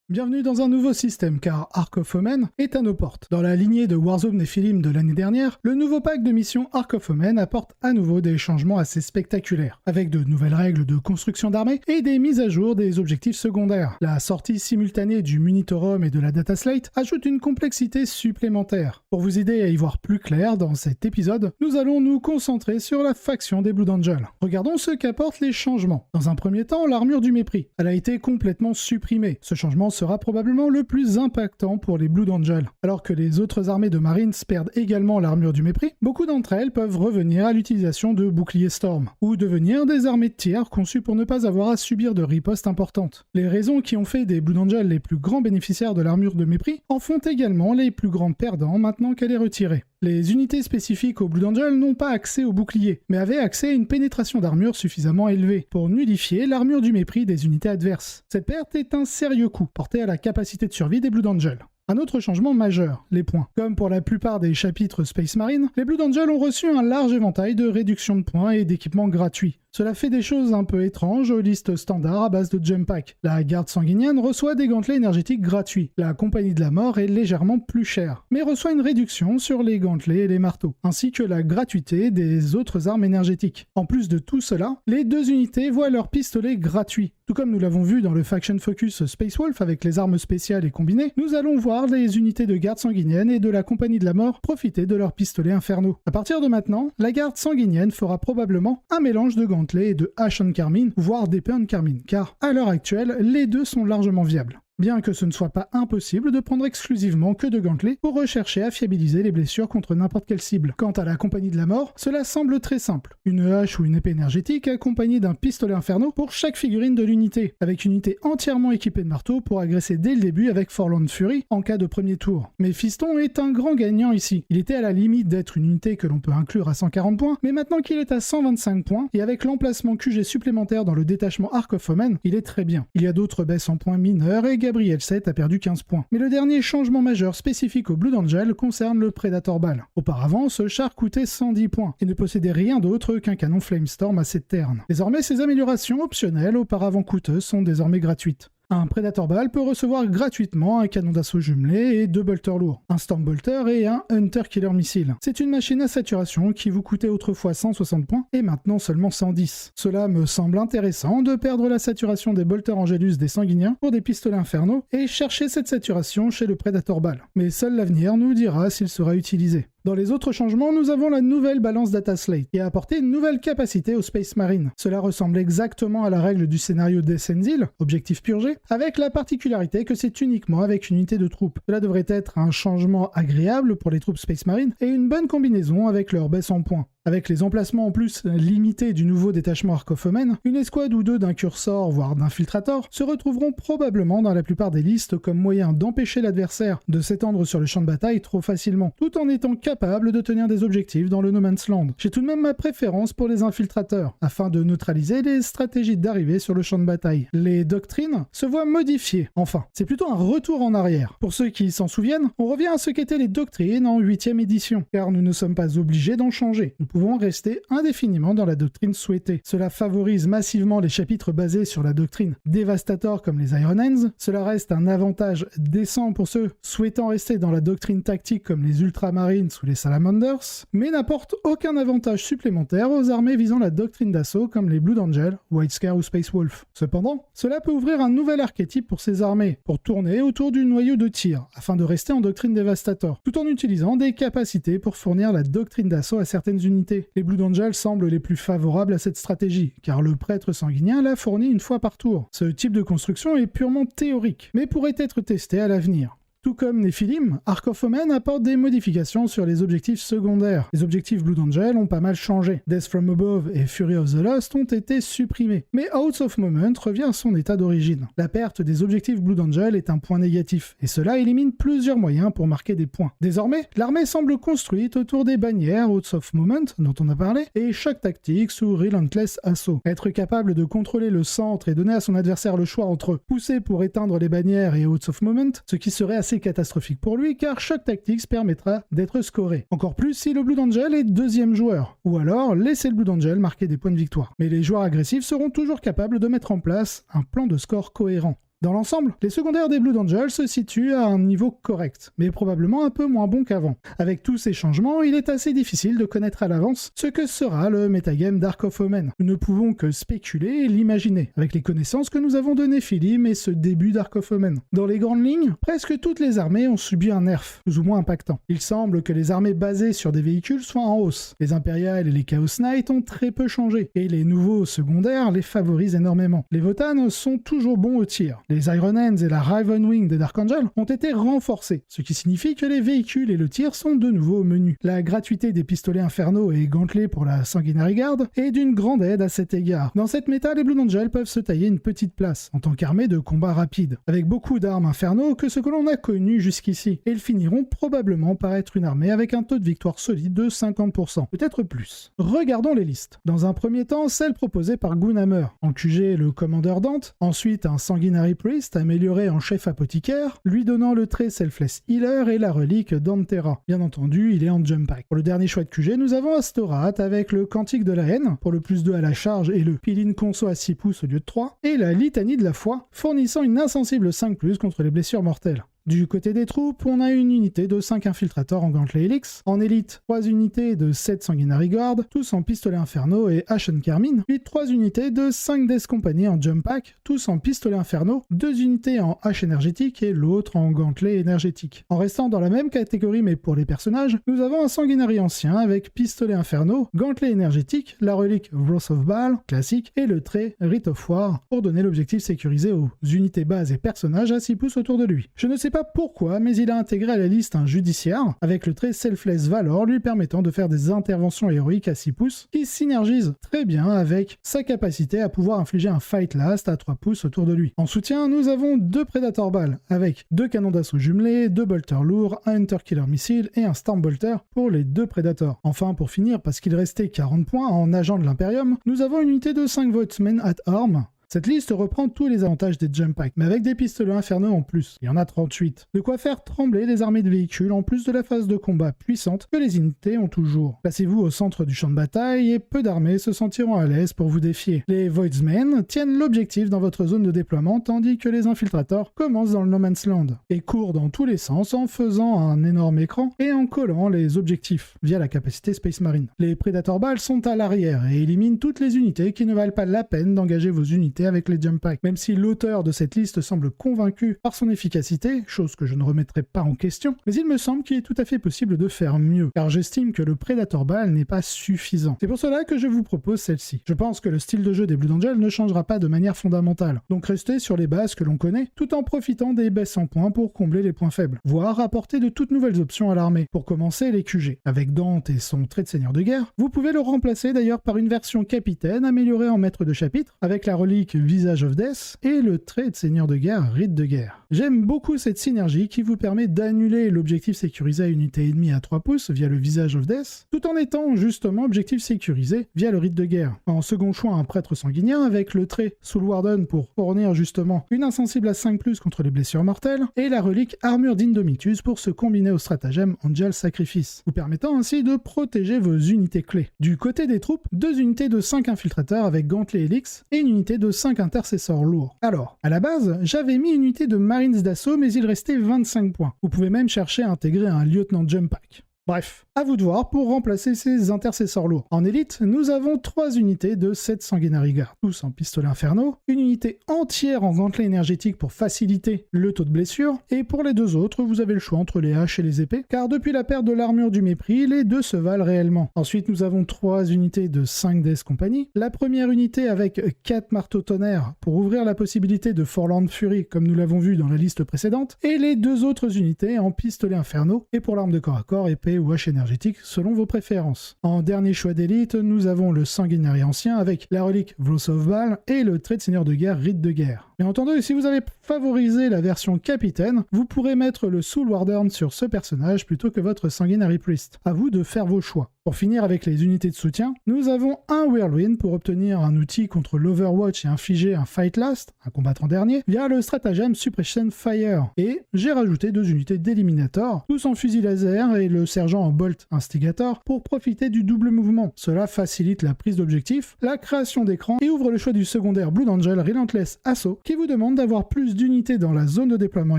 Bienvenue dans un nouveau système, car Ark of Omen est à nos portes. Dans la lignée de Warzone Nephilim de l'année dernière, le nouveau pack de mission Ark of Omen apporte à nouveau des changements assez spectaculaires, avec de nouvelles règles de construction d'armées et des mises à jour des objectifs secondaires. La sortie simultanée du Munitorum et de la Data Slate ajoute une complexité supplémentaire. Pour vous aider à y voir plus clair dans cet épisode, nous allons nous concentrer sur la faction des Blood Angels. Regardons ce qu'apportent les changements. Dans un premier temps, l'armure du mépris. Elle a été complètement supprimée. Ce changement sera probablement le plus impactant pour les Blood Angels. Alors que les autres armées de Marines perdent également l'armure du mépris, beaucoup d'entre elles peuvent revenir à l'utilisation de boucliers Storm, ou devenir des armées de tir conçues pour ne pas avoir à subir de ripostes importantes. Les raisons qui ont fait des Blood Angels les plus grands bénéficiaires de l'armure de mépris en font également les plus grands perdants maintenant qu'elle est retirée. Les unités spécifiques aux Blood Angels n'ont pas accès au bouclier, mais avaient accès à une pénétration d'armure suffisamment élevée pour nullifier l'armure du mépris des unités adverses. Cette perte est un sérieux coup porté à la capacité de survie des Blood Angels. Un autre changement majeur, les points. Comme pour la plupart des chapitres Space Marine, les Blood Angels ont reçu un large éventail de réductions de points et d'équipements gratuits. Cela fait des choses un peu étranges aux listes standards à base de jump pack. La garde sanguinienne reçoit des gantelets énergétiques gratuits. La compagnie de la mort est légèrement plus chère, mais reçoit une réduction sur les gantelets et les marteaux, ainsi que la gratuité des autres armes énergétiques. En plus de tout cela, les deux unités voient leurs pistolets gratuits. Tout comme nous l'avons vu dans le Faction Focus Space Wolf avec les armes spéciales et combinées, nous allons voir les unités de garde sanguinienne et de la compagnie de la mort profiter de leurs pistolets infernaux. À partir de maintenant, la garde sanguinienne fera probablement un mélange de gantelets et de hache en carmine, voire d'épée en carmine, car à l'heure actuelle, les deux sont largement viables. Bien que ce ne soit pas impossible de prendre exclusivement que de gantelets pour rechercher à fiabiliser les blessures contre n'importe quelle cible. Quant à la compagnie de la mort, cela semble très simple. Une hache ou une épée énergétique accompagnée d'un pistolet inferno pour chaque figurine de l'unité, avec une unité entièrement équipée de marteau pour agresser dès le début avec Forlorn Fury en cas de premier tour. Mais Fiston est un grand gagnant ici. Il était à la limite d'être une unité que l'on peut inclure à 140 points, mais maintenant qu'il est à 125 points, et avec l'emplacement QG supplémentaire dans le détachement Ark of Omen, il est très bien. Il y a d'autres baisses en points mineurs et Gabriel 7 a perdu 15 points. Mais le dernier changement majeur spécifique au Blood Angel concerne le Predator Ball. Auparavant, ce char coûtait 110 points et ne possédait rien d'autre qu'un canon Flamestorm assez terne. Désormais, ces améliorations optionnelles auparavant coûteuses sont désormais gratuites. Un Predator Ball peut recevoir gratuitement un canon d'assaut jumelé et deux bolters lourds, un Storm Bolter et un Hunter Killer Missile. C'est une machine à saturation qui vous coûtait autrefois 160 points et maintenant seulement 110. Cela me semble intéressant de perdre la saturation des Bolters Angelus des sanguiniens pour des pistolets infernaux et chercher cette saturation chez le Predator Ball. Mais seul l'avenir nous dira s'il sera utilisé. Dans les autres changements, nous avons la nouvelle balance Data Slate, qui a apporté une nouvelle capacité au Space Marine. Cela ressemble exactement à la règle du scénario Death and Zeal, objectif purgé, avec la particularité que c'est uniquement avec une unité de troupes. Cela devrait être un changement agréable pour les troupes Space Marine et une bonne combinaison avec leur baisse en points. Avec les emplacements en plus limités du nouveau détachement Ark of Omen, une escouade ou deux d'un cursor, voire d'infiltrator, se retrouveront probablement dans la plupart des listes comme moyen d'empêcher l'adversaire de s'étendre sur le champ de bataille trop facilement, tout en étant capable de tenir des objectifs dans le No Man's Land. J'ai tout de même ma préférence pour les infiltrateurs, afin de neutraliser les stratégies d'arrivée sur le champ de bataille. Les doctrines se voient modifiées, enfin. C'est plutôt un retour en arrière. Pour ceux qui s'en souviennent, on revient à ce qu'étaient les doctrines en 8e édition, car nous ne sommes pas obligés d'en changer. Nous pouvons rester indéfiniment dans la doctrine souhaitée. Cela favorise massivement les chapitres basés sur la doctrine Devastator comme les Iron Hands. Cela reste un avantage décent pour ceux souhaitant rester dans la doctrine tactique comme les Ultramarines ou les Salamanders, mais n'apporte aucun avantage supplémentaire aux armées visant la doctrine d'assaut comme les Blood Angel, White Scare ou Space Wolf. Cependant, cela peut ouvrir un nouvel archétype pour ces armées, pour tourner autour du noyau de tir, afin de rester en doctrine Devastator, tout en utilisant des capacités pour fournir la doctrine d'assaut à certaines unités. Les Blood Angels semblent les plus favorables à cette stratégie, car le prêtre sanguinien l'a fourni une fois par tour. Ce type de construction est purement théorique, mais pourrait être testé à l'avenir. Tout comme Nephilim, Ark of Omen apporte des modifications sur les objectifs secondaires. Les objectifs Blood Angel ont pas mal changé. Death from Above et Fury of the Lost ont été supprimés, mais Out of Moment revient à son état d'origine. La perte des objectifs Blood Angel est un point négatif, et cela élimine plusieurs moyens pour marquer des points. Désormais, l'armée semble construite autour des bannières Out of Moment, dont on a parlé, et Shock Tactics ou Relentless Assault. Être capable de contrôler le centre et donner à son adversaire le choix entre pousser pour éteindre les bannières et Out of Moment, ce qui serait assez catastrophique pour lui car Shock Tactics permettra d'être scoré. Encore plus si le Blood Angel est deuxième joueur, ou alors laisser le Blood Angel marquer des points de victoire. Mais les joueurs agressifs seront toujours capables de mettre en place un plan de score cohérent. Dans l'ensemble, les secondaires des Blood Angels se situent à un niveau correct, mais probablement un peu moins bon qu'avant. Avec tous ces changements, il est assez difficile de connaître à l'avance ce que sera le metagame d'Ark of Omen. Nous ne pouvons que spéculer et l'imaginer, avec les connaissances que nous avons de Nephilim et ce début d'Ark of Omen. Dans les grandes lignes, presque toutes les armées ont subi un nerf, plus ou moins impactant. Il semble que les armées basées sur des véhicules soient en hausse. Les Impériales et les Chaos Knights ont très peu changé, et les nouveaux secondaires les favorisent énormément. Les Votann sont toujours bons au tir. Les Iron Hands et la Raven Wing des Dark Angel ont été renforcés, ce qui signifie que les véhicules et le tir sont de nouveau au menu. La gratuité des pistolets infernaux et gantelets pour la Sanguinary Guard est d'une grande aide à cet égard. Dans cette méta, les Blood Angels peuvent se tailler une petite place, en tant qu'armée de combat rapide, avec beaucoup d'armes infernaux que ce que l'on a connu jusqu'ici, et ils finiront probablement par être une armée avec un taux de victoire solide de 50%, peut-être plus. Regardons les listes. Dans un premier temps, celle proposée par Gunhammer. En QG, le commandeur Dante, ensuite un Sanguinary Priest amélioré en chef apothicaire, lui donnant le trait Selfless Healer et la relique d'Antera. Bien entendu, il est en jump pack. Pour le dernier choix de QG, nous avons Astorath avec le Cantique de la haine, pour le plus 2 à la charge et le Pilin Conso à 6 pouces au lieu de 3, et la Litanie de la foi, fournissant une insensible 5+ contre les blessures mortelles. Du côté des troupes, on a une unité de 5 infiltrateurs en gantelet Helix, en élite 3 unités de 7 Sanguinary Guard, tous en pistolet inferno et Ashen Carmine, puis 3 unités de 5 Death Company en jump pack, tous en pistolet inferno, 2 unités en hache énergétique et l'autre en gantelet énergétique. En restant dans la même catégorie mais pour les personnages, nous avons un Sanguinary ancien avec pistolet inferno, gantelet énergétique, la relique Wrath of Baal, classique, et le trait Rite of War, pour donner l'objectif sécurisé aux unités bases et personnages à 6 pouces autour de lui. Je ne sais pas pourquoi, mais il a intégré à la liste un judiciaire, avec le trait Selfless Valor lui permettant de faire des interventions héroïques à 6 pouces, qui synergisent très bien avec sa capacité à pouvoir infliger un Fight Last à 3 pouces autour de lui. En soutien, nous avons 2 Predator Ball, avec 2 canons d'assaut jumelés, 2 bolters lourds, un Hunter Killer Missile et un Storm Bolter pour les 2 Predators. Enfin, pour finir, parce qu'il restait 40 points en agent de l'Imperium, nous avons une unité de 5 Voidsmen at Arm. Cette liste reprend tous les avantages des jump packs, mais avec des pistolets infernaux en plus. Il y en a 38. De quoi faire trembler les armées de véhicules en plus de la phase de combat puissante que les unités ont toujours. Placez-vous au centre du champ de bataille et peu d'armées se sentiront à l'aise pour vous défier. Les Voidsmen tiennent l'objectif dans votre zone de déploiement tandis que les infiltrateurs commencent dans le No Man's Land et courent dans tous les sens en faisant un énorme écran et en collant les objectifs via la capacité Space Marine. Les Predator Balls sont à l'arrière et éliminent toutes les unités qui ne valent pas la peine d'engager vos unités avec les jump packs. Même si l'auteur de cette liste semble convaincu par son efficacité, chose que je ne remettrai pas en question, mais il me semble qu'il est tout à fait possible de faire mieux, car j'estime que le Predator Ball n'est pas suffisant. C'est pour cela que je vous propose celle-ci. Je pense que le style de jeu des Blood Angels ne changera pas de manière fondamentale, donc restez sur les bases que l'on connaît, tout en profitant des baisses en points pour combler les points faibles, voire apporter de toutes nouvelles options à l'armée. Pour commencer, les QG. Avec Dante et son trait de seigneur de guerre, vous pouvez le remplacer d'ailleurs par une version capitaine améliorée en maître de chapitre, avec la relique Visage of Death et le trait de seigneur de guerre Rite de guerre. J'aime beaucoup cette synergie qui vous permet d'annuler l'objectif sécurisé à une unité ennemie à 3 pouces via le Visage of Death, tout en étant justement objectif sécurisé via le Rite de guerre. En second choix, un prêtre sanguinien avec le trait Soul Warden pour fournir justement une insensible à 5+ contre les blessures mortelles, et la relique Armure d'Indomitus pour se combiner au stratagème Angel Sacrifice, vous permettant ainsi de protéger vos unités clés. Du côté des troupes, 2 unités de 5 infiltrateurs avec gantelet Helix et une unité de 5 intercesseurs lourds. Alors, à la base, j'avais mis une unité de Marines d'assaut, mais il restait 25 points. Vous pouvez même chercher à intégrer un lieutenant jump pack. Bref, à vous de voir pour remplacer ces intercesseurs lourds. En élite, nous avons 3 unités de 7 Sanguinary Guard, tous en pistolet inferno, une unité entière en gantelet énergétique pour faciliter le taux de blessure, et pour les 2 autres, vous avez le choix entre les haches et les épées, car depuis la perte de l'armure du mépris, les 2 se valent réellement. Ensuite, nous avons 3 unités de 5 Death Company, la première unité avec 4 marteaux tonnerres pour ouvrir la possibilité de Forlorn Fury, comme nous l'avons vu dans la liste précédente, et les 2 autres unités en pistolet inferno, et pour l'arme de corps à corps, épée ou hache énergétique selon vos préférences. En dernier choix d'élite, nous avons le Sanguinary ancien avec la relique Wrath of Baal et le trait de seigneur de guerre Rite de guerre. Bien entendu, si vous avez favorisé la version capitaine, vous pourrez mettre le Soul Warden sur ce personnage plutôt que votre Sanguinary Priest. À vous de faire vos choix. Pour finir avec les unités de soutien, nous avons un Whirlwind pour obtenir un outil contre l'Overwatch et infliger un Fight Last, un combattant dernier, via le stratagème Suppression Fire. Et j'ai rajouté 2 unités d'Eliminator, tous en fusil laser et le sergent en Bolt Instigator pour profiter du double mouvement. Cela facilite la prise d'objectif, la création d'écran et ouvre le choix du secondaire Blood Angel Relentless Assault qui vous demande d'avoir plus d'unités dans la zone de déploiement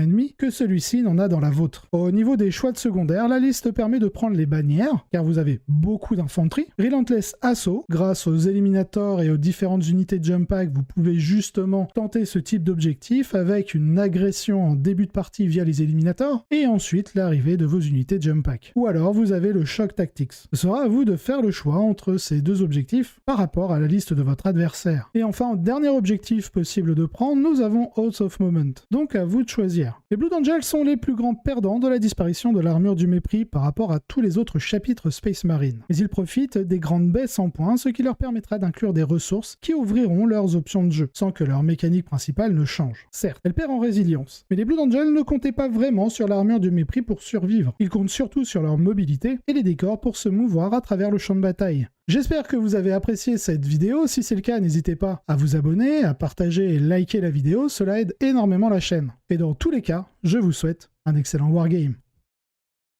ennemie que celui-ci n'en a dans la vôtre. Au niveau des choix de secondaire, la liste permet de prendre les bannières, car vous avez beaucoup d'infanterie, Relentless Assault, grâce aux éliminators et aux différentes unités de jump pack, vous pouvez justement tenter ce type d'objectif avec une agression en début de partie via les éliminators, et ensuite l'arrivée de vos unités de jump pack. Ou alors vous avez le Shock Tactics. Ce sera à vous de faire le choix entre ces deux objectifs par rapport à la liste de votre adversaire. Et enfin, dernier objectif possible de prendre, nous avons Oath of Moment. Donc à vous de choisir. Les Blood Angels sont les plus grands perdants de la disparition de l'armure du mépris par rapport à tous les autres chapitres Space Marine. Mais ils profitent des grandes baisses en points, ce qui leur permettra d'inclure des ressources qui ouvriront leurs options de jeu, sans que leur mécanique principale ne change. Certes, elle perd en résilience, mais les Blood Angels ne comptaient pas vraiment sur l'armure du mépris pour survivre. Ils comptent surtout sur leur mobilité et les décors pour se mouvoir à travers le champ de bataille. J'espère que vous avez apprécié cette vidéo. Si c'est le cas, n'hésitez pas à vous abonner, à partager et liker la vidéo, cela aide énormément la chaîne. Et dans tous les cas, je vous souhaite un excellent wargame.